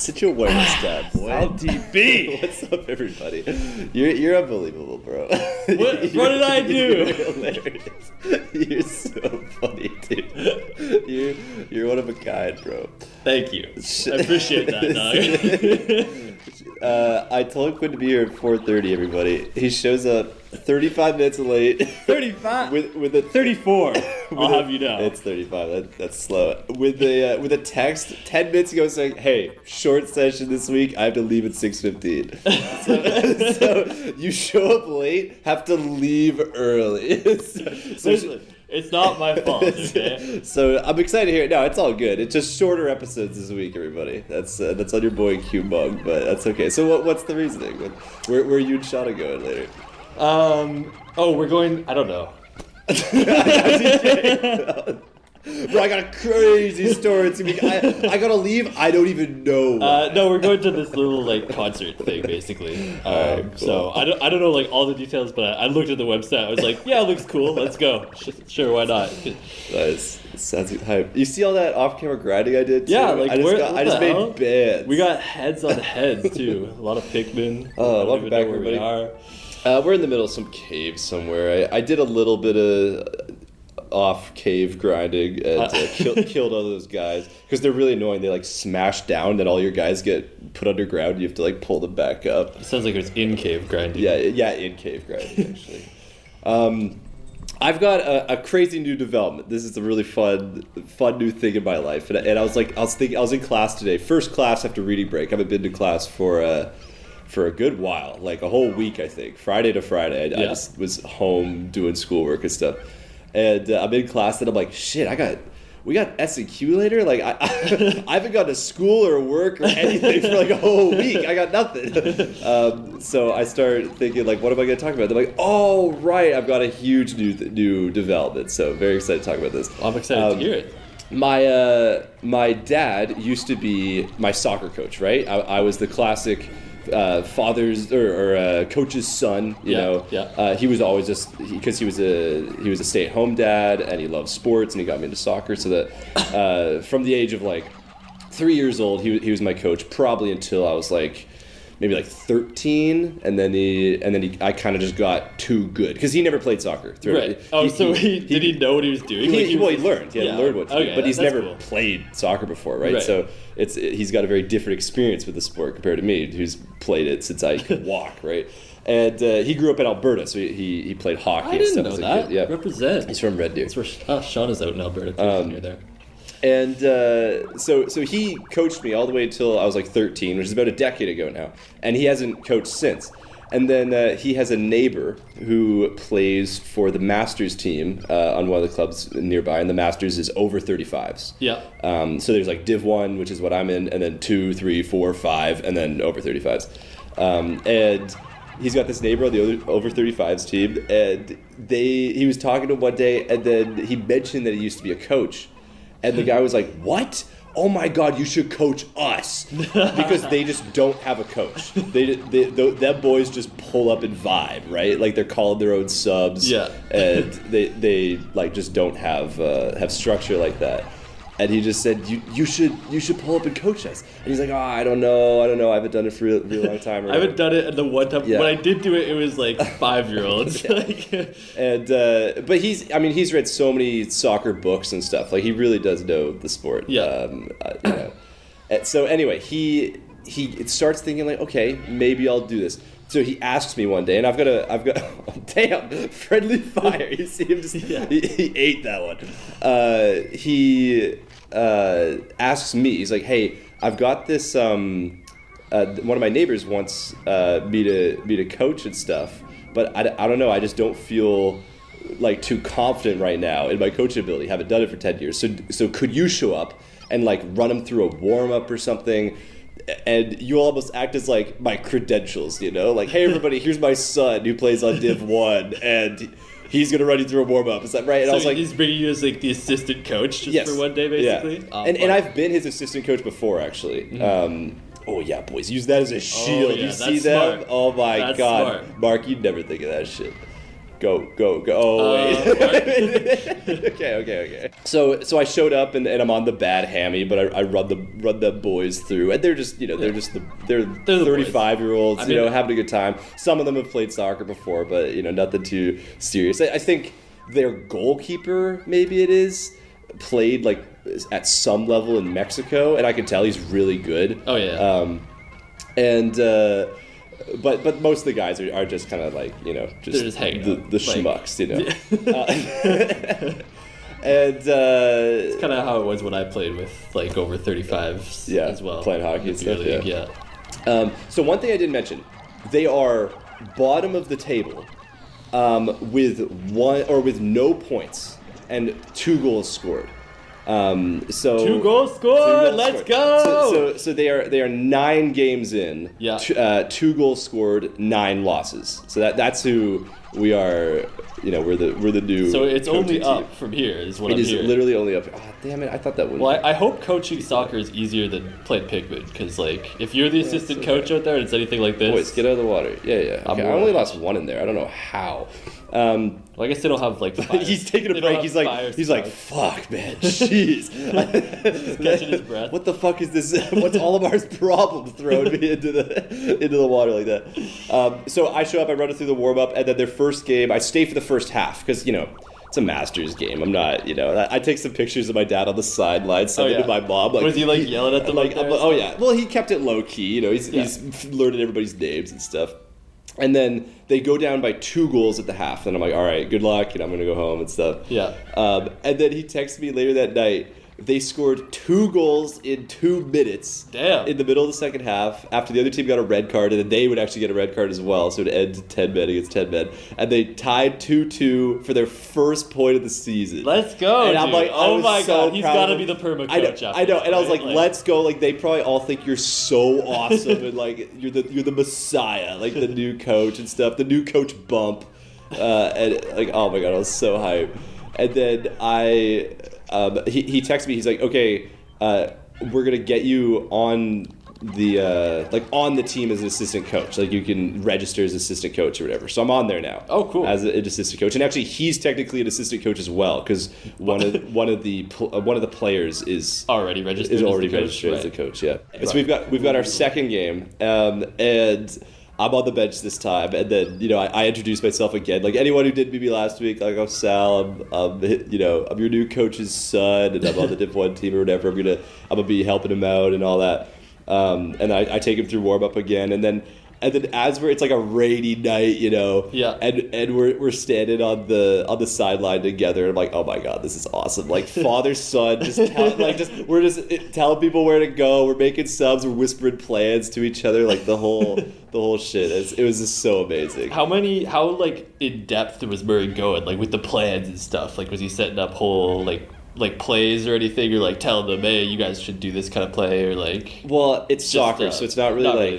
Such a wireless dad, boy. LTB. What's up, everybody? You're unbelievable, bro. What did I do? You're hilarious. You're so funny, dude. You're one of a kind, bro. Thank you. I appreciate that, dog. I told Quinn to be here at 4:30. Everybody, he shows up 35 minutes late. 35 with a 34. I'll have you know. It's 35. That's slow. With a text 10 minutes ago saying, "Hey, short session this week. I have to leave at 6:15." So you show up late, have to leave early. Listen, it's not my fault, okay? So I'm excited to hear it. No, it's all good. It's just shorter episodes this week, everybody. That's on your boy Q Mug, but that's okay. So what's the reasoning? Where are you and Shauna going later? We're going. I don't know. Bro, I got a crazy story. It's gonna be, I gotta leave. I don't even know. No, we're going to this little concert thing, basically. Alright, cool. So I don't know all the details, but I looked at the website. I was like, yeah, it looks cool. Let's go. Sure, why not? Nice. Sounds like hype. You see all that off-camera grinding I did too? Yeah, I just made bands. We got heads on heads too. A lot of Pikmin. Welcome back, where everybody. we are. We're in the middle of some cave somewhere. I did a little bit of off cave grinding and killed all those guys because they're really annoying. They smash down, then all your guys get put underground. You have to pull them back up. It sounds like it's in cave grinding. Yeah, in cave grinding actually. I've got a crazy new development. This is a really fun new thing in my life, and I was in class today, first class after reading break. I haven't been to class for a good while, a whole week, I think, Friday to Friday. I just was home doing schoolwork and stuff. And I'm in class and I'm like, shit, we got S&Q later? I haven't gone to school or work or anything for a whole week. I got nothing. So I start thinking, what am I going to talk about? They're like, oh, right, I've got a huge new development. So very excited to talk about this. Well, I'm excited to hear it. My dad used to be my soccer coach, right? I was the classic father's or coach's son, you know. Yeah. He was always because he was a stay-at-home dad and he loved sports and he got me into soccer. So that from the age of 3 years old, he was my coach probably until I was maybe 13, and then I kind of just got too good because he never played soccer. Right. Did he know what he was doing? He learned. He had to learn what to do, but he's never played soccer before, right? So he's got a very different experience with the sport compared to me, who's played it since I could walk, right? And he grew up in Alberta, so he played hockey. I didn't and stuff know as a that. kid. Yeah. Represent. He's from Red Deer. That's where Sean is out in Alberta too. Near there. And so he coached me all the way until I was 13, which is about a decade ago now. And he hasn't coached since. And then he has a neighbor who plays for the Masters team on one of the clubs nearby. And the Masters is over 35s. Yeah. So there's Div 1, which is what I'm in, and then 2, 3, 4, 5, and then over 35s. And he's got this neighbor on the over 35s team. And he was talking to him one day, and then he mentioned that he used to be a coach. And the guy was like, what? Oh my God, you should coach us. Because they just don't have a coach. Them boys just pull up and vibe, right? They're calling their own subs. Yeah. And they just don't have structure like that. And he just said, you should pull up and coach us. And he's like, I don't know. I haven't done it for a really long time. I haven't done it, and the one time when I did do it, it was 5-year-olds. And but he's read so many soccer books and stuff. He really does know the sport. Yeah. So anyway, he starts thinking okay, maybe I'll do this. So he asks me one day, and I've got oh, damn, friendly fire. You see him just he ate that one. He asks me, he's like, hey, I've got this one of my neighbors wants me to coach and stuff, but I don't know, I just don't feel too confident right now in my coaching ability. Haven't done it for 10 years. So could you show up and run him through a warm-up or something? And you almost act as my credentials, hey everybody, here's my son who plays on Div 1 and he's gonna run you through a warm-up. Is that right? And so I was he's bringing you as the assistant coach just for one day, basically? Yeah. And I've been his assistant coach before, actually. Mm-hmm. Oh yeah, boys, use that as a shield. You see them? Smart. Oh my That's God. Smart. Mark, you'd never think of that shit. Go. Oh, wait. Okay. So I showed up and I'm on the bad hammy, but I run the boys through, and they're just they're 35-year-olds, having a good time. Some of them have played soccer before, but nothing too serious. I think their goalkeeper, maybe it is, played like at some level in Mexico, and I can tell he's really good. Oh yeah. But most of the guys are just kind of like just hanging the schmucks, And it's kind of how it was when I played with like over 35s as well. Playing hockey and stuff. Yeah. So one thing I didn't mention, they are bottom of the table with no points and 2 goals scored. So 2 goals scored. Let's go. So they are 9 games in. Yeah. 2 goals scored, 9 losses. So that's who we are. We're the new. So it's only team. up from here, is what I'm hearing. It is literally only up. Oh, damn it! I thought that would. Well, I hope coaching soccer is easier than playing Pikmin, because like if you're the assistant coach out there and it's anything like this, boys, get out of the water. Yeah. Okay, I only lost 1 in there. I don't know how. Well, I guess they don't have like fire. He's taking a break. He's like, fuck, man, jeez. He's catching his breath. What the fuck is this? What's Olimar's problem throwing me into the water like that? So I show up, I run it through the warm up, and then their first game, I stay for the first half because it's a Masters game. I'm not, I take some pictures of my dad on the sideline, send it to my mom. Was he yelling at them? Oh yeah. Well, he kept it low key. He's learning everybody's names and stuff. And then they go down by 2 goals at the half, and I'm like, all right, good luck, I'm gonna go home and stuff. Yeah. And then he texted me later that night. They scored 2 goals in 2 minutes. Damn. In the middle of the second half, after the other team got a red card, and then they would actually get a red card as well, so it would end 10 men against 10 men. And they tied 2-2 for their first point of the season. Let's go, and I'm like, oh my god, he's got to be the perma coach. I know, and I was like, let's go. Like, they probably all think you're so awesome, and like you're the messiah, like the new coach and stuff, the new coach bump, and like, oh my god, I was so hyped. And then he texted me. He's like, okay, we're gonna get you on the on the team as an assistant coach. Like you can register as assistant coach or whatever. So I'm on there now. Oh, cool. As an assistant coach, and actually he's technically an assistant coach as well because one of the players is already registered. As the coach. Yeah. Right. So we've got our second game, and I'm on the bench this time, and then I introduce myself again. Like anyone who did meet me last week, like I'm Sal. I'm your new coach's son, and I'm on the Div 1 team or whatever. I'm gonna be helping him out and all that. And I take him through warm up again, and then as it's like a rainy night, Yeah. And we're standing on the sideline together, and I'm like, oh my god, this is awesome. Like father son, we're just telling people where to go. We're making subs. We're whispering plans to each other, like the whole shit. It was just so amazing. How in depth was Murray going, like with the plans and stuff? Like was he setting up whole like plays or anything, or like telling them, hey, you guys should do this kind of play, or like? Well, it's soccer, so it's not really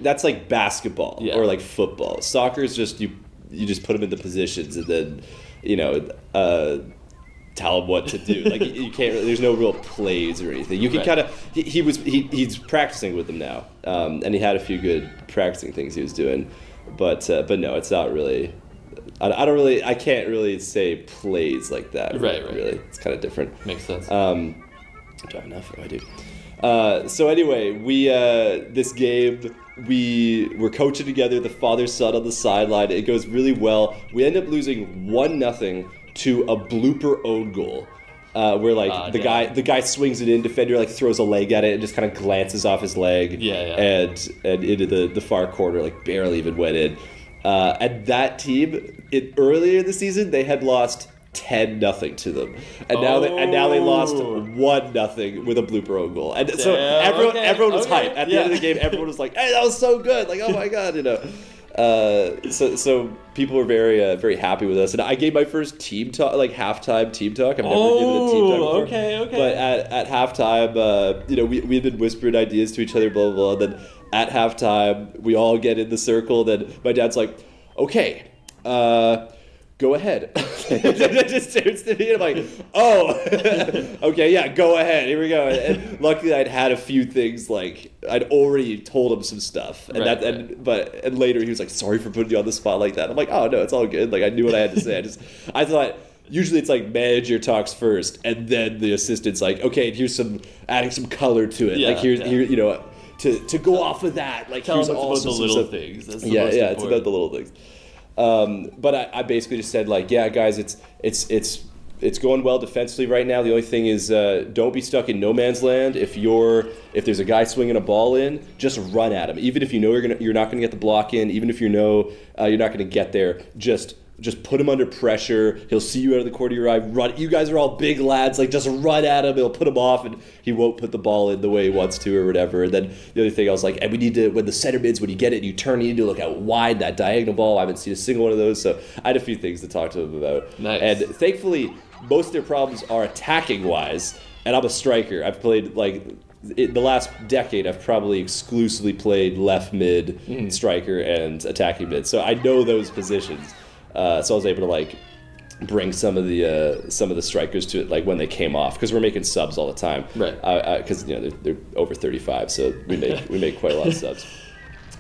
that's like basketball or like football. Soccer is just you just put them into positions and then tell them what to do. Like you can't. There's no real plays or anything. You can kind of. He's practicing with them now, and he had a few good practicing things he was doing, but no, it's not really. I can't really say plays like that. Right. Really, it's kind of different. Makes sense. Do I have enough? Oh, I do. So anyway, this game, we're coaching together, the father-son on the sideline. It goes really well. We end up losing 1-0 to a blooper own goal. Where the guy swings it in, defender throws a leg at it and just kind of glances off his leg. And into the far corner, barely even went in. And that team, earlier in the season, they had lost 10-0 to them, and now they lost 1-0 with a blooper own goal. And so everyone was hyped at the end of the game. Everyone was like, "Hey, that was so good!" Like, oh my god, So people were very very happy with us, and I gave my first team talk, halftime team talk. I've never given a team talk before. Okay. But at halftime, we had been whispering ideas to each other, blah blah blah. And then at halftime, we all get in the circle. Then my dad's like, "Okay, go ahead. It just turns to me and I'm like, oh, okay, yeah, go ahead. Here we go. And luckily I'd had a few things, like I'd already told him some stuff. And and later he was like, sorry for putting you on the spot like that. I'm like, oh no, it's all good. Like I knew what I had to say. I thought usually it's like manager talks first and then the assistant's like, okay, here's adding some color to it. Like here, you know, to go off of that. Like tell here's them also about the little things. That's the most important. It's about the little things. But I basically just said like, yeah, guys, it's going well defensively right now. The only thing is, don't be stuck in no man's land. If there's a guy swinging a ball in, just run at him. Even if you know you're not gonna get the block in, even if you know you're not gonna get there, just put him under pressure. He'll see you out of the corner of your eye. Run. You guys are all big lads. Like, just run at him. It'll put him off, and he won't put the ball in the way he wants to or whatever. And then the other thing, I was like, and we need to, when the center mids, when you get it and you turn, you need to look out wide, that diagonal ball. I haven't seen a single one of those. So I had a few things to talk to him about. Nice. And thankfully, most of their problems are attacking-wise. And I'm a striker. I've played, like, in the last decade, I've probably exclusively played left mid, striker, and attacking mid. So I know those positions. So I was able to like bring some of the strikers to it, like when they came off, because we're making subs all the time, right? Because you know they're over 35, so we make quite a lot of subs.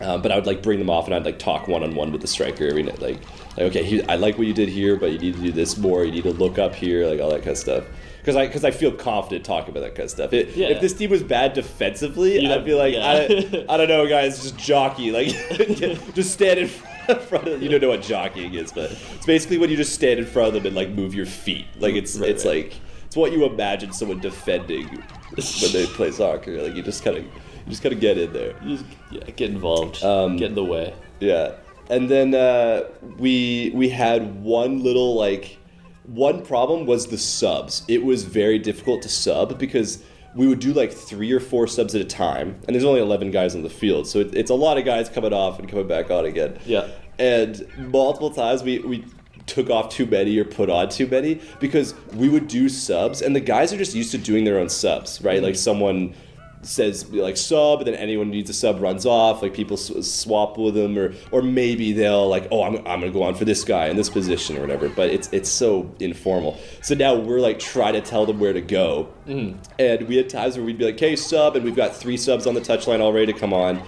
But I would like bring them off, and I'd like talk one-on-one with the striker every night, like okay, I like what you did here, but you need to do this more. You need to look up here, like all that kind of stuff. Because I feel confident talking about that kind of stuff. If this team was bad defensively, I'd be like, I don't know, guys, just jockey, like just stand in front of. You don't know what jockeying is, but it's basically when you just stand in front of them and like move your feet. Like it's like it's what you imagine someone defending when they play soccer. Like you just kind of get in there. Get involved. Get in the way. Yeah, and then we had one problem was the subs. It was very difficult to sub because we would do like 3 or 4 subs at a time, and there's only 11 guys on the field, so it's a lot of guys coming off and coming back on again. Yeah. And multiple times we took off too many or put on too many because we would do subs, and the guys are just used to doing their own subs, right? Mm-hmm. Like someone says like sub, and then anyone who needs a sub runs off, like people swap with them, or maybe they'll like, oh, I'm gonna go on for this guy in this position or whatever, but it's so informal. So now we're like trying to tell them where to go, and we had times where we'd be like, hey, sub, and we've got 3 subs on the touchline all ready to come on,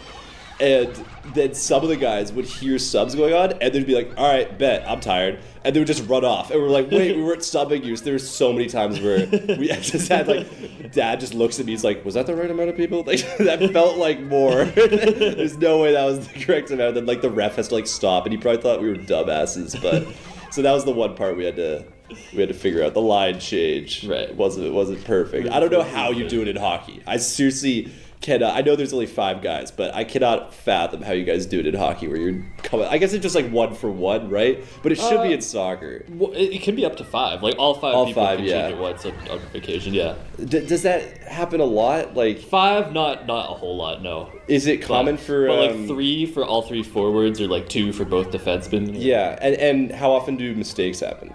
and then some of the guys would hear subs going on, and they'd be like, all right, bet, I'm tired, and they would just run off, and we're like, wait, we weren't subbing you. So there were so many times where we just had like, Dad just looks at me, he's like, was that the right amount of people? Like that felt like more. There's no way that was the correct amount. Then like the ref has to like stop, and he probably thought we were dumbasses, but so that was the one part we had to figure out. The line change wasn't perfect. I don't know how you do it in hockey. I seriously cannot. I know there's only 5 guys, but I cannot fathom how you guys do it in hockey, where you're coming. I guess it's just like 1 for 1, right? But it should be in soccer. Well, it can be up to 5. Like all 5 people can change it once on occasion. Yeah. Does that happen a lot? Like 5, not a whole lot. No. Is it common for? But like 3 for all 3 forwards, or like 2 for both defensemen. Yeah, and how often do mistakes happen?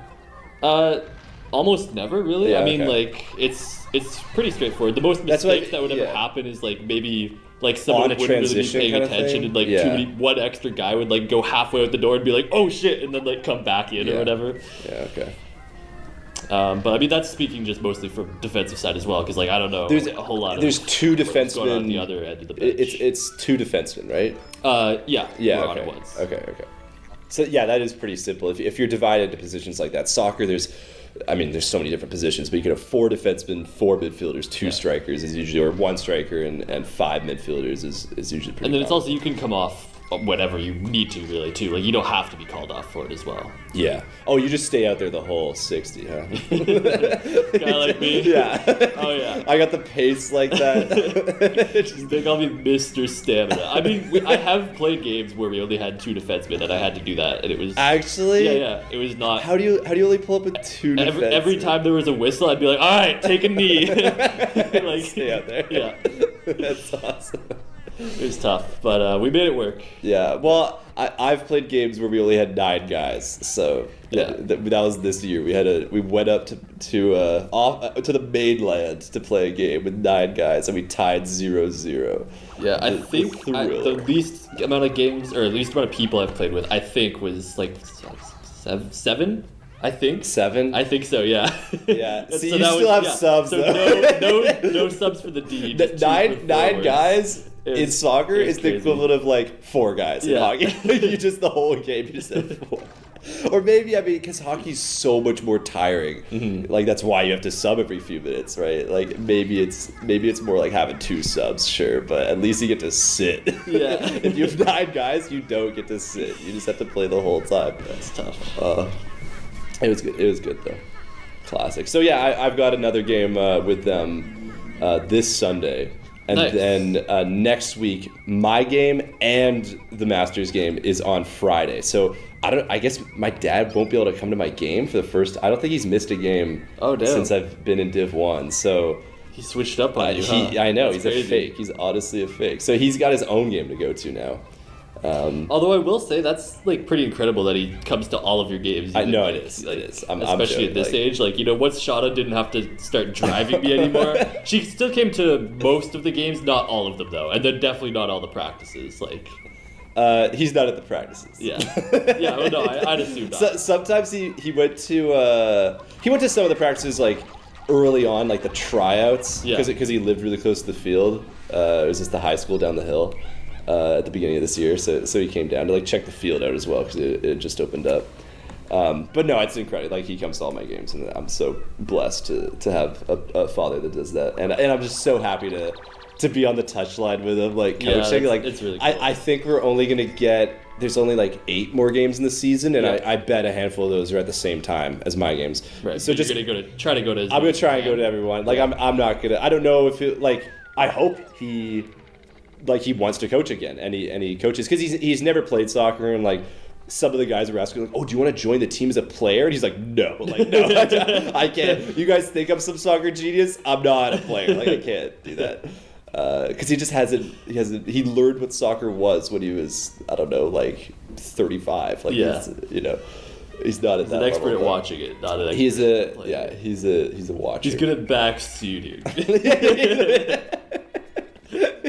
Almost never, really. Yeah, I mean, like it's pretty straightforward. The most mistakes that would ever happen is like maybe like someone wouldn't really be paying attention, and like one extra guy would like go halfway out the door and be like, oh shit, and then like come back in or whatever. Yeah, okay. But I mean, that's speaking just mostly from defensive side as well, because like I don't know, there's a whole lot. There's 2 defensemen going on the other end of the bench. It's 2 defensemen, right? Yeah. Okay. On it once. Okay. So yeah, that is pretty simple. If you're divided into positions like that, soccer, there's so many different positions, but you can have 4 defensemen, 4 midfielders, 2 strikers is usually, or 1 striker and 5 midfielders is usually pretty. And then common. it's also, you can come off whenever you need to, really, too. Like you don't have to be called off for it as well. Yeah. Oh, you just stay out there the whole 60, huh? Guy like me. Yeah. Oh yeah. I got the pace like that. Just think I'll be Mr. Stamina. I mean, I have played games where we only had 2 defensemen, and I had to do that, and it was actually. Yeah. It was not. How do you only pull up with 2 defensemen? Every time there was a whistle, I'd be like, all right, take a knee. Like stay out there. Yeah. That's awesome. It was tough, but we made it work. Yeah, well, I've played games where we only had 9 guys, so that was this year. We went up to the mainland to play a game with 9 guys, and we tied 0-0. Yeah, I think the least amount of games, or the least amount of people I've played with, I think was like 7? I think 7. I think so. Yeah. Yeah. See, so you still have subs. So though. no subs for the D. Nine guys in soccer is the equivalent of like 4 guys in hockey. You just the whole game. You just have 4. Or maybe because hockey's so much more tiring. Mm-hmm. Like that's why you have to sub every few minutes, right? Like maybe it's more like having 2 subs, sure, but at least you get to sit. Yeah. If you have 9 guys, you don't get to sit. You just have to play the whole time. That's tough. It was good. It was good though. Classic. So yeah, I've got another game with them this Sunday, and then next week my game and the Masters game is on Friday. So I guess my dad won't be able to come to my game for the first. I don't think he's missed a game since I've been in Div 1. So he switched up on you. I know. That's he's crazy. A fake. He's honestly a fake. So he's got his own game to go to now. Although I will say that's like pretty incredible that he comes to all of your games. I know it is. Especially at this age, like once Shada didn't have to start driving me anymore, she still came to most of the games, not all of them though, and then definitely not all the practices. Like, he's not at the practices. Yeah. Well, no, I'd assume not. Sometimes he went to some of the practices like early on, like the tryouts, because he lived really close to the field. It was just the high school down the hill. At the beginning of this year, so he came down to like check the field out as well because it just opened up. But no, it's incredible. Like he comes to all my games, and I'm so blessed to have a father that does that, and I'm just so happy to be on the touchline with him, like coaching. Like it's really cool. I think we're only gonna get. There's only like 8 more games in the season, and I bet a handful of those are at the same time as my games. Right. So just try to go to. I'm gonna try and go to everyone. Like I'm not gonna. I don't know if it, like I hope he wants to coach again, and he coaches because he's never played soccer, and like some of the guys were asking like, oh, do you want to join the team as a player? And he's like, no, I can't. You guys think I'm some soccer genius? I'm not a player. Like I can't do that because he just hasn't. He learned what soccer was when he was, I don't know, like 35. Like he's not at that level. He's an expert at watching it, not an expert. He's a watcher. He's good at backseating.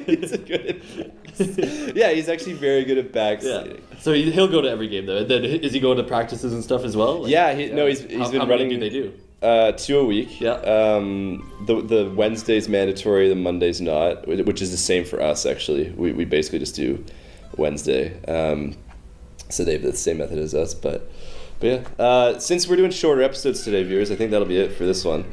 He's good at he's actually very good at backseating. Yeah. So he'll go to every game though. And then is he going to practices and stuff as well? Like, he's been how running. Many do they do? 2 a week. Yeah. The Wednesday's mandatory, the Monday's not, which is the same for us actually. We basically just do Wednesday. So they have the same method as us, but yeah. Since we're doing shorter episodes today, viewers, I think that'll be it for this one.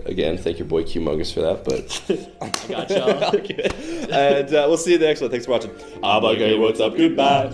Again, thank your boy Q-Mungus for that, but I got y'all. Okay. And we'll see you in the next one. Thanks for watching. Okay, what's up? Goodbye.